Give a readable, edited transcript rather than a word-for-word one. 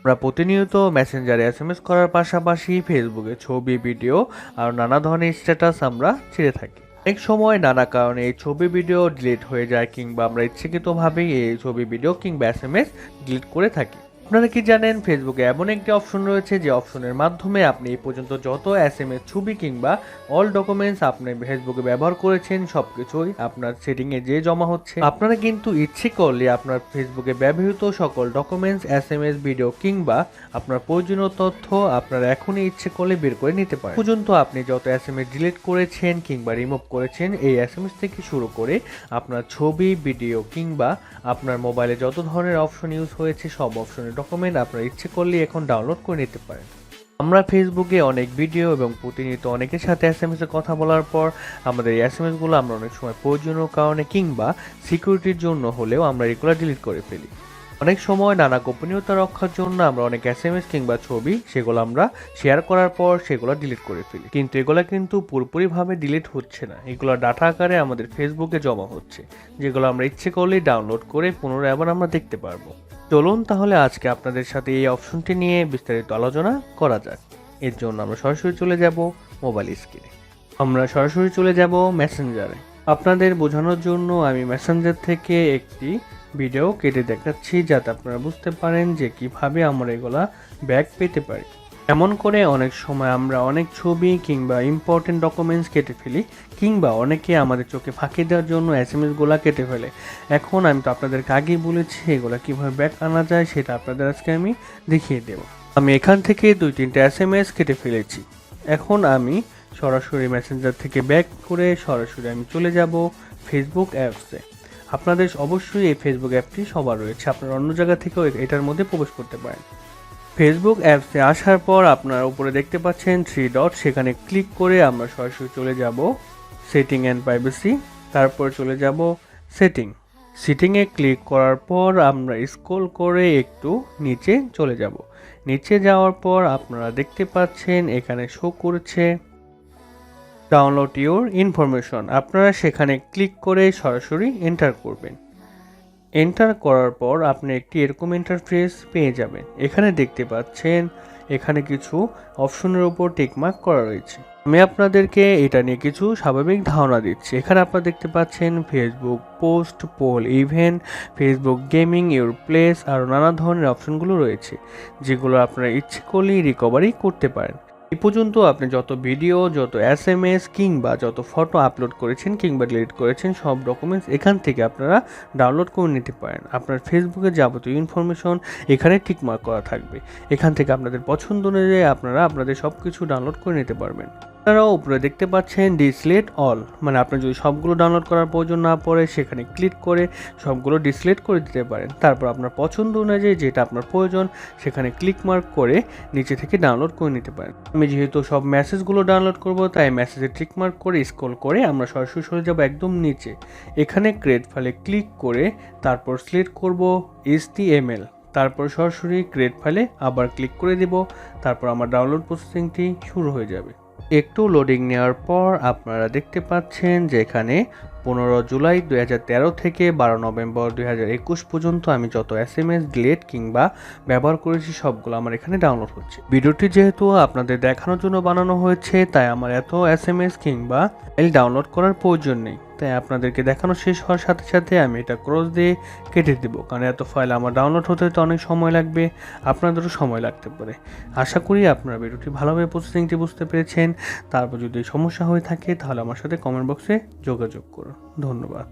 আমরা প্রতিনিয়ত মেসেঞ্জারে SMS করার পাশাপাশি ফেসবুকে ছবি, ভিডিও আর নানা ধরনের স্ট্যাটাস আমরা ছেড়ে থাকি। অনেক সময় নানা কারণে এই ছবি, ভিডিও ডিলিট হয়ে যায় কিংবা আমরা ইচ্ছাকৃতভাবেই এই ছবি, ভিডিও কিংবা SMS ডিলিট করে থাকি। আপনারা কি জানেন ফেসবুকে এমন একটি অপশন রয়েছে যে অপশনের মাধ্যমে আপনি এই পর্যন্ত যত SMS, ছবি কিংবা অল ডকুমেন্টস আপনি ফেসবুকে ব্যবহার করেছেন সবকিছুই আপনার সেটিংয়ে যেয়ে জমা হচ্ছে। আপনারা কিন্তু ইচ্ছে করলে আপনার ফেসবুকে ব্যবহৃত সকল ডকুমেন্টস, SMS, ভিডিও কিংবা আপনার প্রয়োজনীয় তথ্য আপনারা এখনই ইচ্ছে করলে বের করে নিতে পারেন। পর্যন্ত আপনি যত SMS ডিলিট করেছেন কিংবা রিমুভ করেছেন এই SMS থেকে শুরু করে আপনার ছবি, ভিডিও কিংবা আপনার মোবাইলে যত ধরনের অপশন ইউজ হয়েছে সব অপশনের ডকুমেন্ট আপনারা ইচ্ছে করলে এখন ডাউনলোড করে নিতে পারেন। আমরা ফেসবুকে অনেক ভিডিও এবং প্রতিনিয়ত অনেকের সাথে SMS এ কথা বলার পর আমাদের এই SMS গুলো আমরা অনেক সময় প্রয়োজনীয় কারণে কিংবা সিকিউরিটির জন্য হলেও আমরা এগুলো ডিলিট করে ফেলি। অনেক সময় নানা গোপনীয়তা রক্ষার জন্য আমরা অনেক SMS কিংবা ছবি সেগুলো আমরা শেয়ার করার পর সেগুলো ডিলিট করে ফেলি, কিন্তু এগুলো কিন্তু পুরোপুরিভাবে ডিলিট হচ্ছে না। এগুলো ডাটা আকারে আমাদের ফেসবুকে জমা হচ্ছে, যেগুলো আমরা ইচ্ছে করলেই ডাউনলোড করে পুনরায় আবার আমরা দেখতে পারবো। চলুন তাহলে আজকে আপনাদের সাথে এই অপশনটি নিয়ে বিস্তারিত আলোচনা করা যাক। এর জন্য আমরা সরাসরি চলে যাব মোবাইল স্ক্রিনে। আমরা সরাসরি চলে যাব মেসেঞ্জারে। আপনাদের বোঝানোর জন্য আমি মেসেঞ্জার থেকে একটি ভিডিও কেটে দেখাচ্ছি যাতে আপনারা বুঝতে পারেন যে কিভাবে আমরা এগুলা ব্যাক পেতে পারি। এমন করে অনেক সময় আমরা অনেক ছবি কিংবা ইম্পর্টেন্ট ডকুমেন্টস কেটে ফেলি কিংবা অনেকে আমাদের চোখে ফাঁকি দেওয়ার জন্য SMS গুলা কেটে ফেলে। এখন আমি তো আপনাদেরকে আগেই বলেছি এগুলা কিভাবে ব্যাক আনা যায় সেটা আপনাদের আজকে আমি দেখিয়ে দেব। আমি এখান থেকে 2-3টা SMS কেটে ফেলেছি। এখন আমি সরাসরি মেসেঞ্জার থেকে ব্যাক করে সরাসরি আমি চলে যাব ফেসবুক অ্যাপসে। আপনাদের অবশ্যই এই ফেসবুক অ্যাপটি সবার রয়েছে, আপনারা অন্য জায়গা থেকেও এটার মধ্যে প্রবেশ করতে পারেন। ফেসবুক অ্যাপসে আসার পর আপনারা উপরে দেখতে পাচ্ছেন 3 ডট, সেখানে ক্লিক করে আমরা সরাসরি চলে যাব সেটিং অ্যান্ড প্রাইভেসি, তারপর চলে যাব সেটিংয়ে ক্লিক করার পর আমরা স্ক্রল করে একটু নিচে চলে যাব। নিচে যাওয়ার পর আপনারা দেখতে পাচ্ছেন এখানে শো করছে ডাউনলোড ইউর ইনফরমেশন। আপনারা সেখানে ক্লিক করে সরাসরি এন্টার করবেন। এন্টার করার পর আপনি একটি এরকম ইন্টারফেস পেয়ে যাবেন। এখানে দেখতে পাচ্ছেন এখানে কিছু অপশনের উপর টিকমার্ক করা রয়েছে। আমি আপনাদেরকে এটা নিয়ে কিছু স্বাভাবিক ধারণা দিচ্ছি। এখানে আপনারা দেখতে পাচ্ছেন Facebook post, poll, event, Facebook gaming, your place আরও নানা ধরনের অপশনগুলো রয়েছে, যেগুলো আপনারা ইচ্ছে করলেই রিকভারি করতে পারেন। এই পর্যন্ত আপনি যত ভিডিও, যত SMS কিংবা যত ফটো আপলোড করেছেন কিংবা ডিলিট করেছেন সব ডকুমেন্টস এখান থেকে আপনারা ডাউনলোড করে নিতে পারেন। আপনার ফেসবুকের যাবতীয় ইনফরমেশন এখানে টিকমার্ক করা থাকবে। এখান থেকে আপনাদের পছন্দ অনুযায়ী আপনারা আপনাদের সব কিছু ডাউনলোড করে নিতে পারবেন। আপনারাও উপরে দেখতে পাচ্ছেন ডিসলেট অল, মানে আপনার যদি সবগুলো ডাউনলোড করার প্রয়োজন না পড়ে সেখানে ক্লিক করে সবগুলো ডিসলেট করে দিতে পারেন। তারপর আপনার পছন্দ অনুযায়ী যেটা আপনার প্রয়োজন সেখানে ক্লিক মার্ক করে নিচে থেকে ডাউনলোড করে নিতে পারেন। আমি যেহেতু সব মেসেজগুলো ডাউনলোড করব তাই মেসেজে টিক মার্ক করে স্ক্রল করে আমরা সরাসরি সরে যাব একদম নিচে। এখানে ক্রিয়েট ফাইলে ক্লিক করে তারপর সিলেক্ট করব HTML, তারপর সরাসরি ক্রিয়েট ফাইলে আবার ক্লিক করে দেব। তারপর আমার ডাউনলোড প্রসেসিংটি শুরু হয়ে যাবে। একটু লোডিং নেওয়ার পর আপনারা দেখতে পাচ্ছেন যে এখানে 15 জুলাই 2013 থেকে 12 নভেম্বর 2021 পর্যন্ত আমি যত SMS ডিলিট কিংবা ব্যবহার করেছি সবগুলো আমার এখানে ডাউনলোড হচ্ছে। ভিডিওটি যেহেতু আপনাদের দেখানোর জন্য বানানো হয়েছে তাই আমার এত SMS কিংবা ফাইল ডাউনলোড করার প্রয়োজন নেই, তাই আপনাদেরকে দেখানো শেষ হওয়ার সাথে সাথে আমি এটা ক্রস দিয়ে কেটে দেব, কারণ এত ফাইল আমার ডাউনলোড হতে তো অনেক সময় লাগবে, আপনাদেরও সময় লাগতে পারে। আশা করি আপনারা ভিডিওটি ভালোভাবে প্রসেসিংটি বুঝতে পেরেছেন। তারপর যদি সমস্যা হয়ে থাকে তাহলে আমার সাথে কমেন্ট বক্সে যোগাযোগ করুন। ধন্যবাদ।